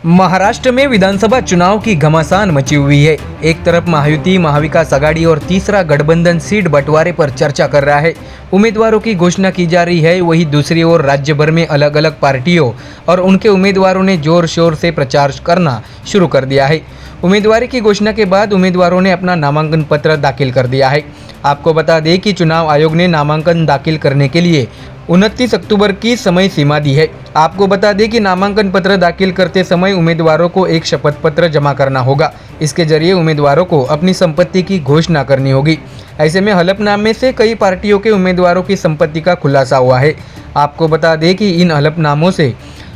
महाराष्ट्र में विधानसभा चुनाव की घमासान मची हुई है। एक तरफ महायुति, महाविकास आघाड़ी और तीसरा गठबंधन सीट बंटवारे पर चर्चा कर रहा है, उम्मीदवारों की घोषणा की जा रही है। वहीं दूसरी ओर राज्य भर में अलग अलग पार्टियों और उनके उम्मीदवारों ने जोर शोर से प्रचार करना शुरू कर दिया है। उम्मीदवारी की घोषणा के बाद उम्मीदवारों ने अपना नामांकन पत्र दाखिल कर दिया है। आपको बता दें कि चुनाव आयोग ने नामांकन दाखिल करने के लिए 29 अक्टूबर की समय सीमा दी है। आपको बता दें कि नामांकन पत्र दाखिल करते समय उम्मीदवारों को एक शपथ पत्र जमा करना होगा। इसके जरिए उम्मीदवारों को अपनी संपत्ति की घोषणा करनी होगी। ऐसे में हलफनामे से कई पार्टियों के उम्मीदवारों की संपत्ति का खुलासा हुआ है। आपको बता दें कि इन हलफनामों से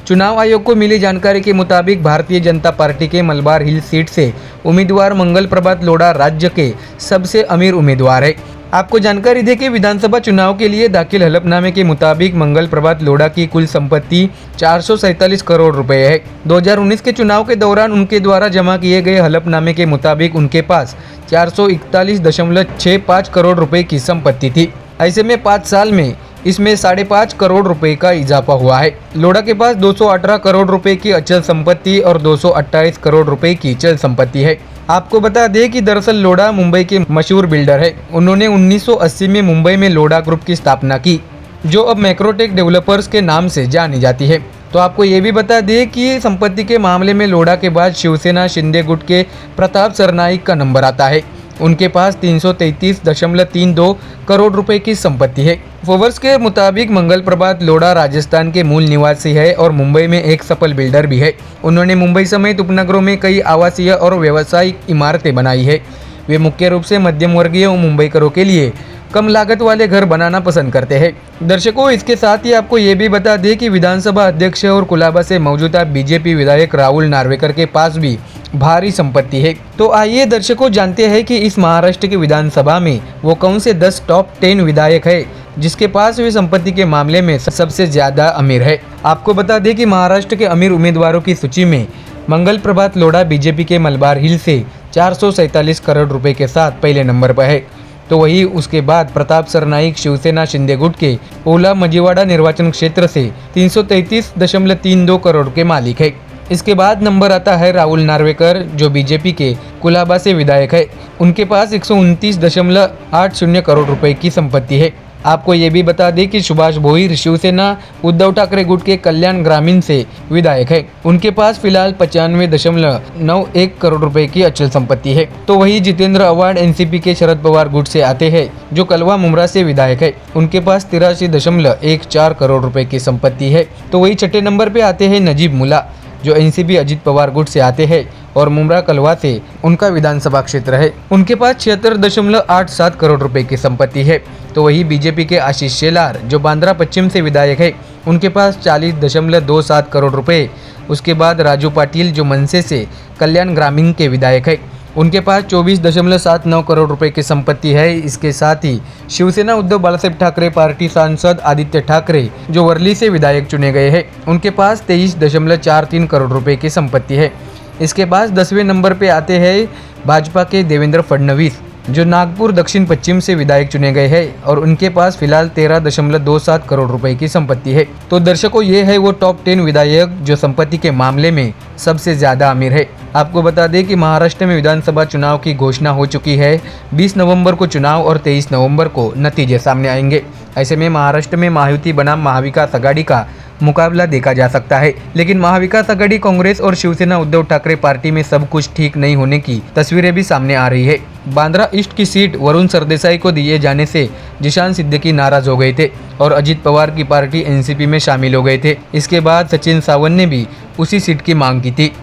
चुनाव आयोग को मिली जानकारी के मुताबिक भारतीय जनता पार्टी के मलबार हिल सीट से उम्मीदवार मंगल प्रभात लोढ़ा राज्य के सबसे अमीर उम्मीदवार है। आपको जानकारी दें कि विधानसभा चुनाव के लिए दाखिल हलफनामे के मुताबिक मंगल प्रभात लोढ़ा की कुल संपत्ति 447 करोड़ रुपए है। 2019 के चुनाव के दौरान उनके द्वारा जमा किए गए हलफनामे के मुताबिक उनके पास 441.65 करोड़ रुपए की संपत्ति थी। ऐसे में 5 साल में इसमें 5.5 करोड़ रुपए का इजाफा हुआ है। लोढ़ा के पास 218 करोड़ रुपए की अचल संपत्ति और 228 करोड़ रुपए की चल संपत्ति है। आपको बता दें कि दरअसल लोढ़ा मुंबई के मशहूर बिल्डर है। उन्होंने 1980 में मुंबई में लोढ़ा ग्रुप की स्थापना की, जो अब मैक्रोटेक डेवलपर्स के नाम से जानी जाती है। तो आपको ये भी बता दें कि संपत्ति के मामले में लोढ़ा के बाद शिवसेना शिंदे गुट के प्रताप सरनाईक का नंबर आता है। उनके पास 333.32 करोड़ रुपए की संपत्ति है। फोर्ब्स के मुताबिक मंगल प्रभात लोढ़ा राजस्थान के मूल निवासी है और मुंबई में एक सफल बिल्डर भी है। उन्होंने मुंबई समेत उपनगरों में कई आवासीय और व्यावसायिक इमारतें बनाई है। वे मुख्य रूप से मध्यम वर्गीय मुंबईकरों के लिए कम लागत वाले घर बनाना पसंद करते हैं। दर्शकों, इसके साथ ही आपको ये भी बता दें कि विधानसभा अध्यक्ष और कुलाबा से मौजूदा बीजेपी विधायक राहुल नार्वेकर के पास भी भारी संपत्ति है। तो आइए दर्शकों जानते हैं कि इस महाराष्ट्र की विधानसभा में वो कौन से 10 टॉप 10 विधायक है जिसके पास वे संपत्ति के मामले में सबसे ज्यादा अमीर है। आपको बता दें कि महाराष्ट्र के अमीर उम्मीदवारों की सूची में मंगल प्रभात लोढ़ा बीजेपी के मलबार हिल से 447 करोड़ रुपए के साथ पहले नंबर पर है। तो वही उसके बाद प्रताप सरनाईक शिवसेना शिंदे गुट के ओला मजीवाड़ा निर्वाचन क्षेत्र से 333.32 करोड़ के मालिक है। इसके बाद नंबर आता है राहुल नार्वेकर, जो बीजेपी के कुलाबा से विधायक है। उनके पास 129.80 करोड़ रुपए की संपत्ति है। आपको ये भी बता दें कि सुभाष भोईर शिवसेना उद्धव ठाकरे गुट के कल्याण ग्रामीण से विधायक है। उनके पास फिलहाल 95.91 करोड़ रुपए की अचल संपत्ति है। तो वही जितेंद्र आव्हाड एनसीपी के शरद पवार गुट से आते हैं, जो कलवा मुमरा से विधायक है। उनके पास 83.14 करोड़ रुपए की संपत्ति है। तो वही छठे नंबर पे आते हैं नजीब मुल्ला, जो एनसीपी अजित पवार गुट से आते हैं और मुमरा कलवा से उनका विधानसभा क्षेत्र है। उनके पास 76.87 करोड़ रुपए की संपत्ति है। तो वही बीजेपी के आशीष शेलार, जो बांद्रा पश्चिम से विधायक है, उनके पास 40.27 करोड़ रुपए। उसके बाद राजू पाटिल, जो मनसे से कल्याण ग्रामीण के विधायक है, उनके पास 24.79 करोड़ रुपए की संपत्ति है। इसके साथ ही शिवसेना उद्धव बालासाहेब ठाकरे पार्टी सांसद आदित्य ठाकरे, जो वर्ली से विधायक चुने गए हैं, उनके पास 23.43 करोड़ रुपए की संपत्ति है। इसके बाद 10वें नंबर पे आते हैं भाजपा के देवेंद्र फडणवीस, जो नागपुर दक्षिण पश्चिम से विधायक चुने गए हैं और उनके पास फिलहाल 13.27 करोड़ रुपए की संपत्ति है। तो दर्शकों, ये है वो टॉप 10 विधायक जो संपत्ति के मामले में सबसे ज्यादा अमीर है। आपको बता दें कि महाराष्ट्र में विधानसभा चुनाव की घोषणा हो चुकी है। 20 नवंबर को चुनाव और 23 नवंबर को नतीजे सामने आएंगे। ऐसे में महाराष्ट्र में महायुति बनाम महाविकास आघाड़ी का मुकाबला देखा जा सकता है। लेकिन महाविकास आघाड़ी, कांग्रेस और शिवसेना उद्धव ठाकरे पार्टी में सब कुछ ठीक नहीं होने की तस्वीरें भी सामने आ रही है। बांद्रा ईस्ट की सीट वरुण सरदेसाई को दिए जाने से जिशान सिद्दीकी नाराज हो गए थे और अजित पवार की पार्टी एनसीपी में शामिल हो गए थे। इसके बाद सचिन सावंत ने भी उसी सीट की मांग की थी।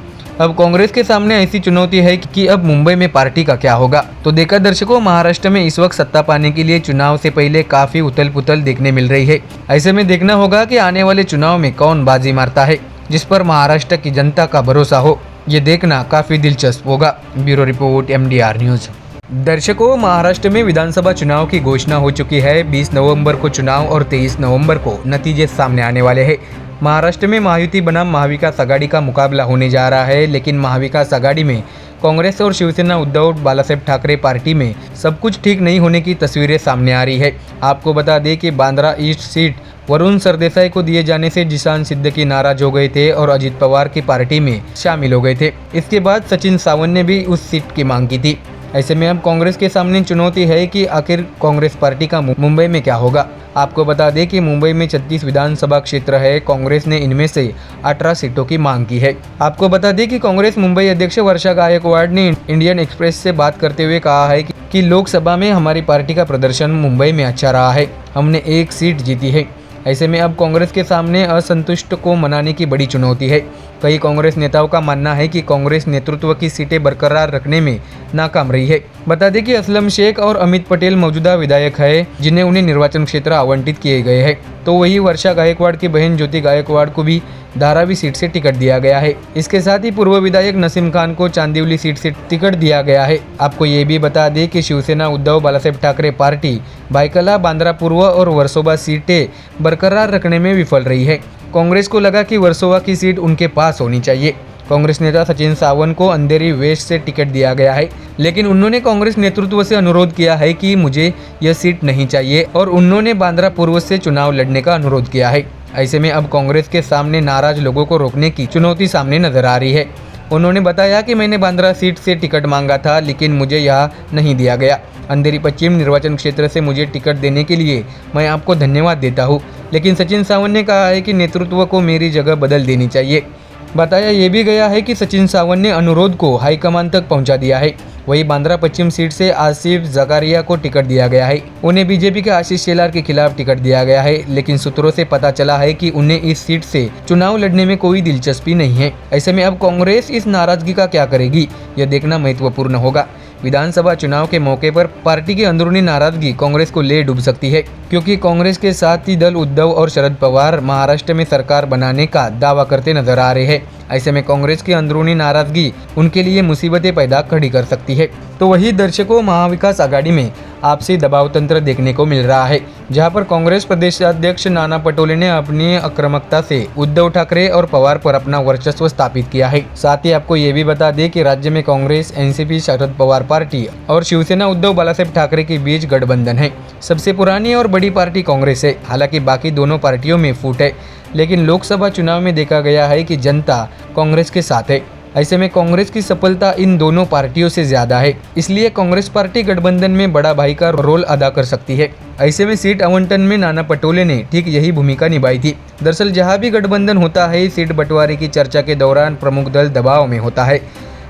अब कांग्रेस के सामने ऐसी चुनौती है कि अब मुंबई में पार्टी का क्या होगा। तो देखा दर्शकों, महाराष्ट्र में इस वक्त सत्ता पाने के लिए चुनाव से पहले काफी उथल पुथल देखने मिल रही है। ऐसे में देखना होगा कि आने वाले चुनाव में कौन बाजी मारता है, जिस पर महाराष्ट्र की जनता का भरोसा हो। ये देखना काफी दिलचस्प होगा। Bureau report MDR news. दर्शकों, महाराष्ट्र में विधानसभा चुनाव की घोषणा हो चुकी है। 20 नवंबर को चुनाव और 23 नवंबर को नतीजे सामने आने वाले हैं। महाराष्ट्र में महायुति बनाम महाविकास आघाड़ी का मुकाबला होने जा रहा है। लेकिन महाविकास आघाड़ी में कांग्रेस और शिवसेना उद्धव बालासाहेब ठाकरे पार्टी में सब कुछ ठीक नहीं होने की तस्वीरें सामने आ रही है। आपको बता दें कि बांद्रा ईस्ट सीट वरुण सरदेसाई को दिए जाने से जिशान सिद्दीकी नाराज हो गए थे और अजित पवार की पार्टी में शामिल हो गए थे। इसके बाद सचिन सावंत ने भी उस सीट की मांग की थी। ऐसे में अब कांग्रेस के सामने चुनौती है कि आखिर कांग्रेस पार्टी का मुंबई में क्या होगा। आपको बता दें कि मुंबई में 36 विधानसभा क्षेत्र है। कांग्रेस ने इनमें से 18 सीटों की मांग की है। आपको बता दें कि कांग्रेस मुंबई अध्यक्ष वर्षा गायकवाड़ ने इंडियन एक्सप्रेस से बात करते हुए कहा है कि लोकसभा में हमारी पार्टी का प्रदर्शन मुंबई में अच्छा रहा है, हमने 1 सीट जीती है। ऐसे में अब कांग्रेस के सामने असंतुष्ट को मनाने की बड़ी चुनौती है। कई कांग्रेस नेताओं का मानना है कि कांग्रेस नेतृत्व की सीटें बरकरार रखने में नाकाम रही है। बता दें कि असलम शेख और अमित पटेल मौजूदा विधायक है, जिन्हें उन्हें निर्वाचन क्षेत्र आवंटित किए गए हैं। तो वही वर्षा गायकवाड़ की बहन ज्योति गायकवाड़ को भी धारावी सीट से टिकट दिया गया है। इसके साथ ही पूर्व विधायक नसीम खान को चांदिवली सीट से टिकट दिया गया है। आपको ये भी बता दें कि शिवसेना उद्धव बालासाहेब ठाकरे पार्टी भायखला, बांद्रा पूर्व और वर्सोवा सीटें बरकरार रखने में विफल रही है। कांग्रेस को लगा कि वर्सोवा की सीट उनके पास होनी चाहिए। कांग्रेस नेता सचिन सावंत को अंधेरी वेस्ट से टिकट दिया गया है, लेकिन उन्होंने कांग्रेस नेतृत्व से अनुरोध किया है कि मुझे यह सीट नहीं चाहिए और उन्होंने बांद्रा पूर्व से चुनाव लड़ने का अनुरोध किया है। ऐसे में अब कांग्रेस के सामने नाराज लोगों को रोकने की चुनौती सामने नजर आ रही है। उन्होंने बताया कि मैंने बांद्रा सीट से टिकट मांगा था, लेकिन मुझे यह नहीं दिया गया। अंधेरी पश्चिम निर्वाचन क्षेत्र से मुझे टिकट देने के लिए मैं आपको धन्यवाद देता हूँ, लेकिन सचिन सावंत ने कहा है कि नेतृत्व को मेरी जगह बदल देनी चाहिए। बताया ये भी गया है कि सचिन सावंत ने अनुरोध को हाईकमान तक पहुंचा दिया है। वही बांद्रा पश्चिम सीट से आसिफ जकारिया को टिकट दिया गया है। उन्हें बीजेपी के आशीष शेलार के खिलाफ टिकट दिया गया है, लेकिन सूत्रों से पता चला है कि उन्हें इस सीट से चुनाव लड़ने में कोई दिलचस्पी नहीं है। ऐसे में अब कांग्रेस इस नाराजगी का क्या करेगी, यह देखना महत्वपूर्ण होगा। विधानसभा चुनाव के मौके पर पार्टी की अंदरूनी नाराजगी कांग्रेस को ले डूब सकती है, क्योंकि कांग्रेस के साथी दल उद्धव और शरद पवार महाराष्ट्र में सरकार बनाने का दावा करते नजर आ रहे हैं। ऐसे में कांग्रेस की अंदरूनी नाराजगी उनके लिए मुसीबतें पैदा खड़ी कर सकती है। तो वही दर्शकों, महाविकास आघाड़ी में आपसी दबाव तंत्र देखने को मिल रहा है, जहां पर कांग्रेस प्रदेश अध्यक्ष नाना पटोले ने अपनी आक्रामकता से उद्धव ठाकरे और पवार पर अपना वर्चस्व स्थापित किया है। साथ ही आपको ये भी बता दें कि राज्य में कांग्रेस, एनसीपी, शरद पवार पार्टी और शिवसेना उद्धव बालासाहेब ठाकरे के बीच गठबंधन है। सबसे पुरानी और बड़ी पार्टी कांग्रेस है। हालांकि बाकी दोनों पार्टियों में फूट है, लेकिन लोकसभा चुनाव में देखा गया है कि जनता कांग्रेस के साथ है। ऐसे में कांग्रेस की सफलता इन दोनों पार्टियों से ज्यादा है, इसलिए कांग्रेस पार्टी गठबंधन में बड़ा भाई का रोल अदा कर सकती है। ऐसे में सीट आवंटन में नाना पटोले ने ठीक यही भूमिका निभाई थी। दरअसल जहां भी गठबंधन होता है, सीट बंटवारे की चर्चा के दौरान प्रमुख दल दबाव में होता है।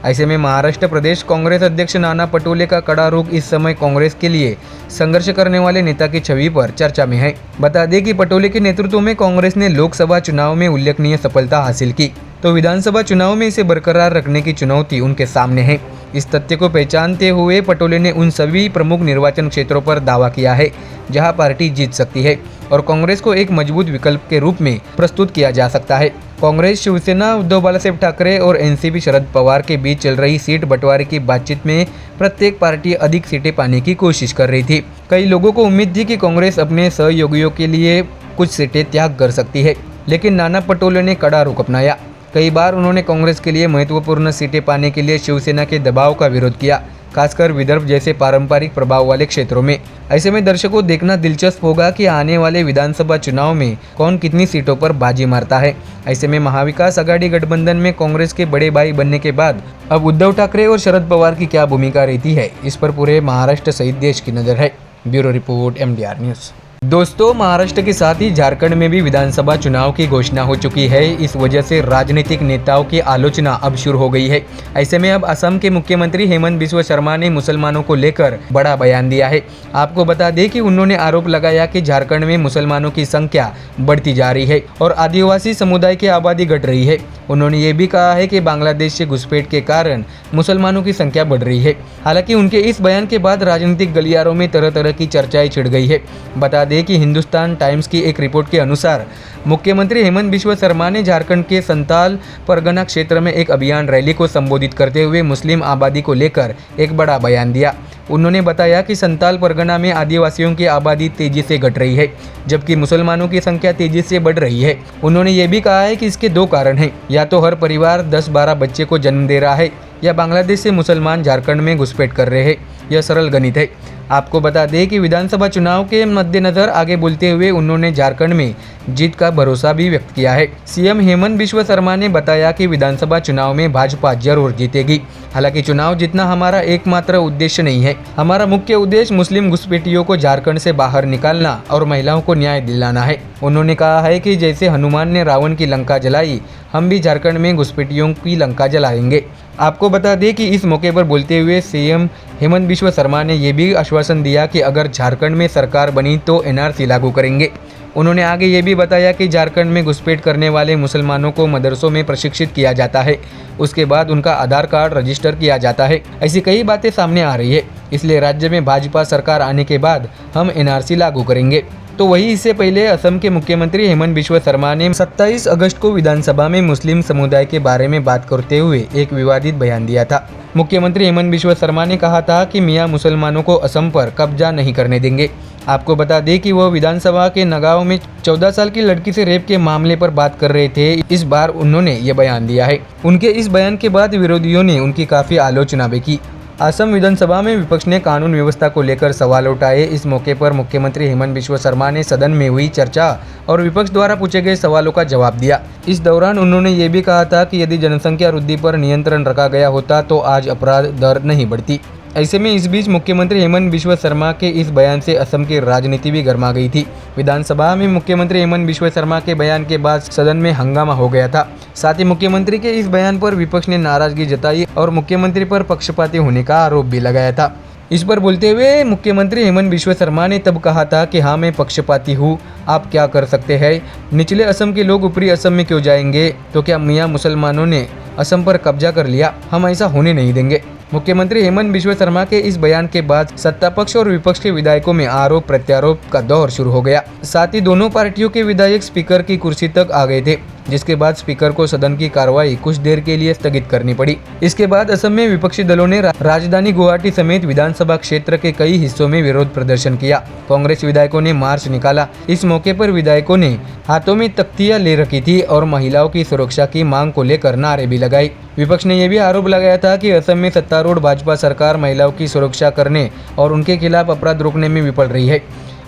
ऐसे में महाराष्ट्र प्रदेश कांग्रेस अध्यक्ष नाना पटोले का कड़ा रुख इस समय कांग्रेस के लिए संघर्ष करने वाले नेता की छवि पर चर्चा में है। बता दें कि पटोले के नेतृत्व में कांग्रेस ने लोकसभा चुनाव में उल्लेखनीय सफलता हासिल की, तो विधानसभा चुनाव में इसे बरकरार रखने की चुनौती उनके सामने है। इस तथ्य को पहचानते हुए पटोले ने उन सभी प्रमुख निर्वाचन क्षेत्रों पर दावा किया है जहां पार्टी जीत सकती है और कांग्रेस को एक मजबूत विकल्प के रूप में प्रस्तुत किया जा सकता है। कांग्रेस, शिवसेना, उद्धव बालासाहेब ठाकरे और एनसीपी शरद पवार के बीच चल रही सीट बंटवारे की बातचीत में प्रत्येक पार्टी अधिक सीटें पाने की कोशिश कर रही थी। कई लोगों को उम्मीद थी कि कांग्रेस अपने सहयोगियों के लिए कुछ सीटें त्याग कर सकती है, लेकिन नाना पटोले ने कड़ा रुख अपनाया। कई बार उन्होंने कांग्रेस के लिए महत्वपूर्ण सीटें पाने के लिए शिवसेना के दबाव का विरोध किया, खासकर विदर्भ जैसे पारंपरिक प्रभाव वाले क्षेत्रों में। ऐसे में दर्शकों, देखना दिलचस्प होगा कि आने वाले विधानसभा चुनाव में कौन कितनी सीटों पर बाजी मारता है। ऐसे में महाविकास आघाड़ी गठबंधन में कांग्रेस के बड़े भाई बनने के बाद अब उद्धव ठाकरे और शरद पवार की क्या भूमिका रहती है, इस पर पूरे महाराष्ट्र सहित देश की नजर है। Bureau report, MDR news. दोस्तों, महाराष्ट्र के साथ ही झारखंड में भी विधानसभा चुनाव की घोषणा हो चुकी है। इस वजह से राजनीतिक नेताओं की आलोचना अब शुरू हो गई है। ऐसे में अब असम के मुख्यमंत्री हेमंत बिस्वा शर्मा ने मुसलमानों को लेकर बड़ा बयान दिया है। आपको बता दें कि उन्होंने आरोप लगाया कि झारखंड में मुसलमानों की संख्या बढ़ती जा रही है और आदिवासी समुदाय की आबादी घट रही है। उन्होंने ये भी कहा है कि बांग्लादेश से घुसपैठ के कारण मुसलमानों की संख्या बढ़ रही है। हालांकि उनके इस बयान के बाद राजनीतिक गलियारों में तरह तरह की चर्चाएं छिड़ गई है। बता दें कि हिंदुस्तान टाइम्स की एक रिपोर्ट के अनुसार मुख्यमंत्री हेमंत बिस्वा शर्मा ने झारखंड के संताल परगना क्षेत्र में एक अभियान रैली को संबोधित करते हुए मुस्लिम आबादी को लेकर एक बड़ा बयान दिया। उन्होंने बताया कि संताल परगना में आदिवासियों की आबादी तेजी से घट रही है, जबकि मुसलमानों की संख्या तेजी से बढ़ रही है। उन्होंने ये भी कहा है कि इसके दो कारण हैं, या तो हर परिवार 10-12 बच्चे को जन्म दे रहा है, या बांग्लादेश से मुसलमान झारखंड में घुसपैठ कर रहे हैं। यह सरल गणित है। आपको बता दें कि विधानसभा चुनाव के मद्देनजर आगे बोलते हुए उन्होंने झारखंड में जीत का भरोसा भी व्यक्त किया है। सीएम हेमंत बिश्व शर्मा ने बताया कि विधानसभा चुनाव में भाजपा जरूर जीतेगी। हालांकि चुनाव जीतना हमारा एकमात्र उद्देश्य नहीं है। हमारा मुख्य उद्देश्य मुस्लिम घुसपैठियों को झारखंड से बाहर निकालना और महिलाओं को न्याय दिलाना है। उन्होंने कहा है कि जैसे हनुमान ने रावण की लंका जलाई, हम भी झारखंड में घुसपैठियों की लंका जलाएंगे। आपको बता दें कि इस मौके पर बोलते हुए सीएम हेमंत बिश्व शर्मा ने ये भी आश्वासन दिया कि अगर झारखंड में सरकार बनी तो एनआरसी लागू करेंगे। उन्होंने आगे ये भी बताया कि झारखंड में घुसपैठ करने वाले मुसलमानों को मदरसों में प्रशिक्षित किया जाता है, उसके बाद उनका आधार कार्ड रजिस्टर किया जाता है। ऐसी कई बातें सामने आ रही है, इसलिए राज्य में भाजपा सरकार आने के बाद हम एनआरसी लागू करेंगे। तो वही इससे पहले असम के मुख्यमंत्री हेमंत बिश्व शर्मा ने 27 अगस्त को विधानसभा में मुस्लिम समुदाय के बारे में बात करते हुए एक विवादित बयान दिया था। मुख्यमंत्री हेमंत बिश्व शर्मा ने कहा था कि मियां मुसलमानों को असम पर कब्जा नहीं करने देंगे। आपको बता दें कि वह विधानसभा के नगांव में 14 साल की लड़की से रेप के मामले पर बात कर रहे थे। इस बार उन्होंने ये बयान दिया है। उनके इस बयान के बाद विरोधियों ने उनकी काफ़ी आलोचना भी की। असम विधानसभा में विपक्ष ने कानून व्यवस्था को लेकर सवाल उठाए। इस मौके पर मुख्यमंत्री हेमंत बिश्व शर्मा ने सदन में हुई चर्चा और विपक्ष द्वारा पूछे गए सवालों का जवाब दिया। इस दौरान उन्होंने ये भी कहा था कि यदि जनसंख्या वृद्धि पर नियंत्रण रखा गया होता तो आज अपराध दर नहीं बढ़ती। ऐसे में इस बीच मुख्यमंत्री हेमंत बिश्व शर्मा के इस बयान से असम की राजनीति भी गर्मा गई थी। विधानसभा में मुख्यमंत्री हेमंत बिश्व शर्मा के बयान के बाद सदन में हंगामा हो गया था। साथ ही मुख्यमंत्री के इस बयान पर विपक्ष ने नाराजगी जताई और मुख्यमंत्री पर पक्षपाती होने का आरोप भी लगाया था। इस पर बोलते हुए मुख्यमंत्री हेमंत बिश्व शर्मा ने तब कहा था कि हाँ, मैं पक्षपाती हूँ, आप क्या कर सकते हैं। निचले असम के लोग ऊपरी असम में क्यों जाएंगे? तो क्या मियाँ मुसलमानों ने असम पर कब्जा कर लिया? हम ऐसा होने नहीं देंगे। मुख्यमंत्री हेमंत बिश्व शर्मा के इस बयान के बाद सत्ता पक्ष और विपक्ष के विधायकों में आरोप प्रत्यारोप का दौर शुरू हो गया। साथ ही दोनों पार्टियों के विधायक स्पीकर की कुर्सी तक आ गए थे, जिसके बाद स्पीकर को सदन की कार्रवाई कुछ देर के लिए स्थगित करनी पड़ी। इसके बाद असम में विपक्षी दलों ने राजधानी गुवाहाटी समेत विधानसभा क्षेत्र के कई हिस्सों में विरोध प्रदर्शन किया। कांग्रेस विधायकों ने मार्च निकाला। इस मौके पर विधायकों ने हाथों में तख्तियां ले रखी थी और महिलाओं की सुरक्षा की मांग को लेकर नारे भी लगाई। विपक्ष ने यह भी आरोप लगाया था कि असम में सत्तारूढ़ भाजपा सरकार महिलाओं की सुरक्षा करने और उनके खिलाफ अपराध रोकने में विफल रही है।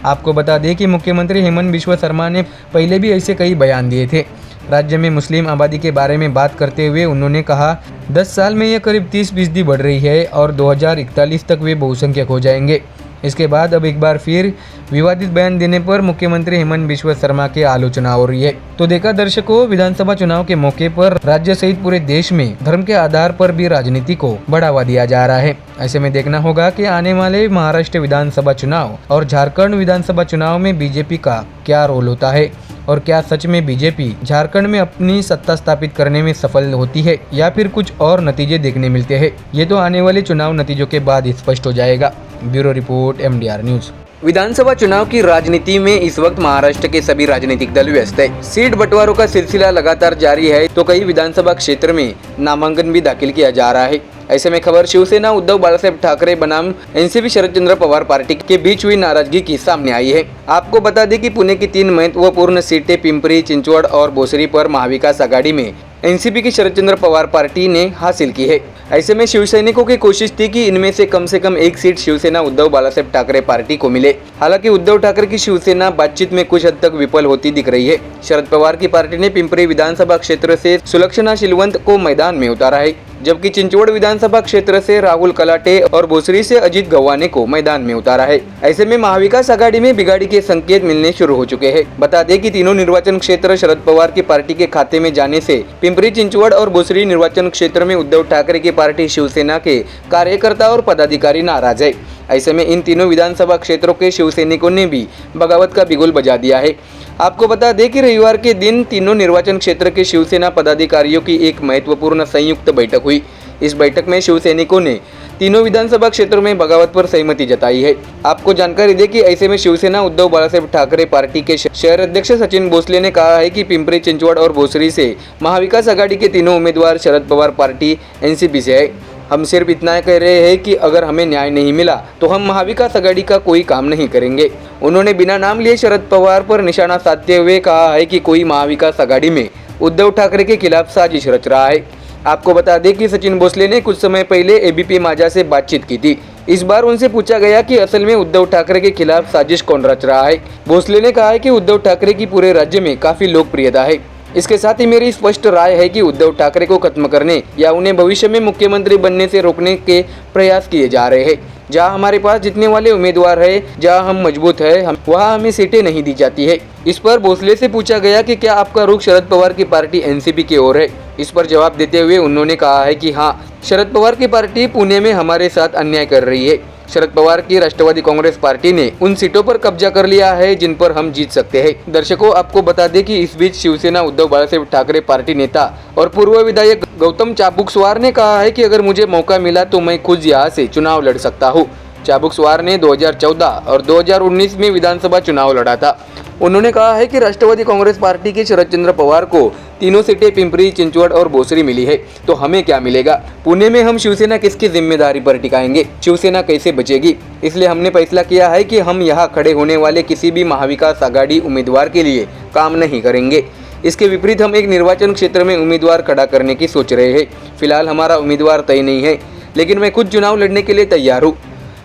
आपको बता दें कि मुख्यमंत्री हेमंत बिश्व शर्मा ने पहले भी ऐसे कई बयान दिए थे। राज्य में मुस्लिम आबादी के बारे में बात करते हुए उन्होंने कहा, 10 साल में यह करीब 30% बढ़ रही है और 2041 तक वे बहुसंख्यक हो जाएंगे। इसके बाद अब एक बार फिर विवादित बयान देने पर मुख्यमंत्री हेमंत बिश्व शर्मा की आलोचना हो रही है। तो देखा दर्शकों, विधानसभा चुनाव के मौके पर राज्य सहित पूरे देश में धर्म के आधार पर भी राजनीति को बढ़ावा दिया जा रहा है। ऐसे में देखना होगा कि आने वाले महाराष्ट्र विधानसभा चुनाव और झारखंड विधानसभा चुनाव में बीजेपी का क्या रोल होता है और क्या सच में बीजेपी झारखंड में अपनी सत्ता स्थापित करने में सफल होती है या फिर कुछ और नतीजे देखने मिलते हैं। ये तो आने वाले चुनाव नतीजों के बाद स्पष्ट हो जाएगा। Bureau report, MDR news. विधानसभा चुनाव की राजनीति में इस वक्त महाराष्ट्र के सभी राजनीतिक दल व्यस्त है। सीट बंटवारों का सिलसिला लगातार जारी है, तो कई विधानसभा क्षेत्र में नामांकन भी दाखिल किया जा रहा है। ऐसे में खबर शिवसेना उद्धव बाळासाहेब ठाकरे बनाम एनसीपी शरदचंद्र पवार पार्टी के बीच हुई नाराजगी की सामने आई है। आपको बता दें कि पुणे की 3 महत्वपूर्ण सीटें पिंपरी चिंचवड और बोसरी पर महाविकास आघाड़ी में एनसीपी की शरदचंद्र पवार पार्टी ने हासिल की है। ऐसे में शिवसैनिकों की कोशिश थी कि इनमें से कम एक सीट शिवसेना उद्धव बाळासाहेब ठाकरे पार्टी को मिले। हालांकि उद्धव ठाकरे की शिवसेना बातचीत में कुछ हद तक विफल होती दिख रही है। शरद पवार की पार्टी ने पिंपरी विधानसभा क्षेत्र से सुलक्षणा शिलवंत को मैदान में उतारा है, जबकि चिंचवड विधानसभा क्षेत्र से राहुल कलाटे और बोसरी से अजित गव्हाणे को मैदान में उतारा है। ऐसे में महाविकास आघाड़ी में बिगाड़ी के संकेत मिलने शुरू हो चुके हैं। बता दें कि तीनों निर्वाचन क्षेत्र शरद पवार की पार्टी के खाते में जाने से पिंपरी चिंचवड और बोसरी निर्वाचन क्षेत्र में उद्धव ठाकरे की पार्टी शिवसेना के कार्यकर्ता और पदाधिकारी नाराज है। ऐसे में इन तीनों विधानसभा क्षेत्रों के शिवसैनिकों ने भी बगावत का बिगुल बजा दिया है। आपको बता दें कि रविवार के दिन तीनों निर्वाचन क्षेत्र के शिवसेना पदाधिकारियों की एक महत्वपूर्ण संयुक्त बैठक हुई। इस बैठक में शिवसैनिकों ने तीनों विधानसभा क्षेत्रों में बगावत पर सहमति जताई है। आपको जानकारी दें कि ऐसे में शिवसेना उद्धव बाळासाहेब ठाकरे पार्टी के शहर अध्यक्ष सचिन भोसले ने कहा है कि पिंपरी चिंचवड और बोसरी से महाविकास आघाड़ी के तीनों उम्मीदवार शरद पवार पार्टी एनसीपी से है। हम सिर्फ इतना कह रहे हैं कि अगर हमें न्याय नहीं मिला तो हम महाविकास आघाड़ी का कोई काम नहीं करेंगे। उन्होंने बिना नाम लिए शरद पवार पर निशाना साधते हुए कहा है कि कोई महाविकास आघाड़ी में उद्धव ठाकरे के खिलाफ साजिश रच रहा है। आपको बता दें कि सचिन भोसले ने कुछ समय पहले एबीपी माझा से बातचीत की थी। इस बार उनसे पूछा गया कि असल में उद्धव ठाकरे के खिलाफ साजिश कौन रच रहा है। भोसले ने कहा है कि उद्धव ठाकरे की पूरे राज्य में काफी लोकप्रियता है। इसके साथ ही मेरी स्पष्ट राय है कि उद्धव ठाकरे को खत्म करने या उन्हें भविष्य में मुख्यमंत्री बनने से रोकने के प्रयास किए जा रहे हैं। जहां हमारे पास जीतने वाले उम्मीदवार है, जहां हम मजबूत है, वहां हमें सीटें नहीं दी जाती है। इस पर भोसले से पूछा गया कि क्या आपका रुख शरद पवार की पार्टी एनसीपी की ओर है। इस पर जवाब देते हुए उन्होंने कहा है कि हाँ, शरद पवार की पार्टी पुणे में हमारे साथ अन्याय कर रही है। शरद पवार की राष्ट्रवादी कांग्रेस पार्टी ने उन सीटों पर कब्जा कर लिया है जिन पर हम जीत सकते हैं। दर्शकों, आपको बता दें कि इस बीच शिवसेना उद्धव बाळासाहेब ठाकरे पार्टी नेता और पूर्व विधायक गौतम चाबुकस्वार ने कहा है कि अगर मुझे मौका मिला तो मैं खुद यहाँ से चुनाव लड़ सकता हूँ। चाबुकस्वार ने 2014 और 2019 में विधानसभा चुनाव लड़ा था। उन्होंने कहा है कि राष्ट्रवादी कांग्रेस पार्टी के शरद चंद्र पवार को तीनों सीटें पिंपरी चिंचवड और भोसरी मिली है, तो हमें क्या मिलेगा। पुणे में हम शिवसेना किसकी जिम्मेदारी पर टिकाएंगे, शिवसेना कैसे बचेगी। इसलिए हमने फैसला किया है कि हम यहाँ खड़े होने वाले किसी भी महाविकास आघाड़ी उम्मीदवार के लिए काम नहीं करेंगे। इसके विपरीत हम एक निर्वाचन क्षेत्र में उम्मीदवार खड़ा करने की सोच रहे हैं। फिलहाल हमारा उम्मीदवार तय नहीं है, लेकिन मैं खुद चुनाव लड़ने के लिए तैयार हूँ।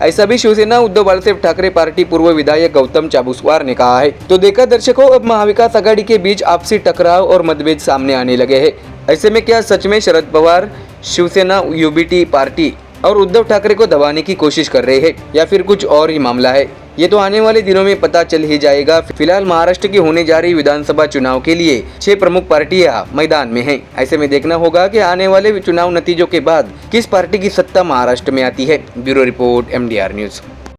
ऐसा भी शिवसेना उद्धव बाळासाहेब ठाकरे पार्टी पूर्व विधायक गौतम चाबुकस्वार ने कहा है। तो देखा दर्शकों, अब महाविकास आघाड़ी के बीच आपसी टकराव और मतभेद सामने आने लगे हैं। ऐसे में क्या सच में शरद पवार शिवसेना यूबीटी पार्टी और उद्धव ठाकरे को दबाने की कोशिश कर रहे हैं या फिर कुछ और ही मामला है, ये तो आने वाले दिनों में पता चल ही जाएगा। फिलहाल महाराष्ट्र की होने जा रही विधानसभा चुनाव के लिए 6 प्रमुख पार्टियां मैदान में हैं। ऐसे में देखना होगा कि आने वाले चुनाव नतीजों के बाद किस पार्टी की सत्ता महाराष्ट्र में आती है। Bureau report, MDR news.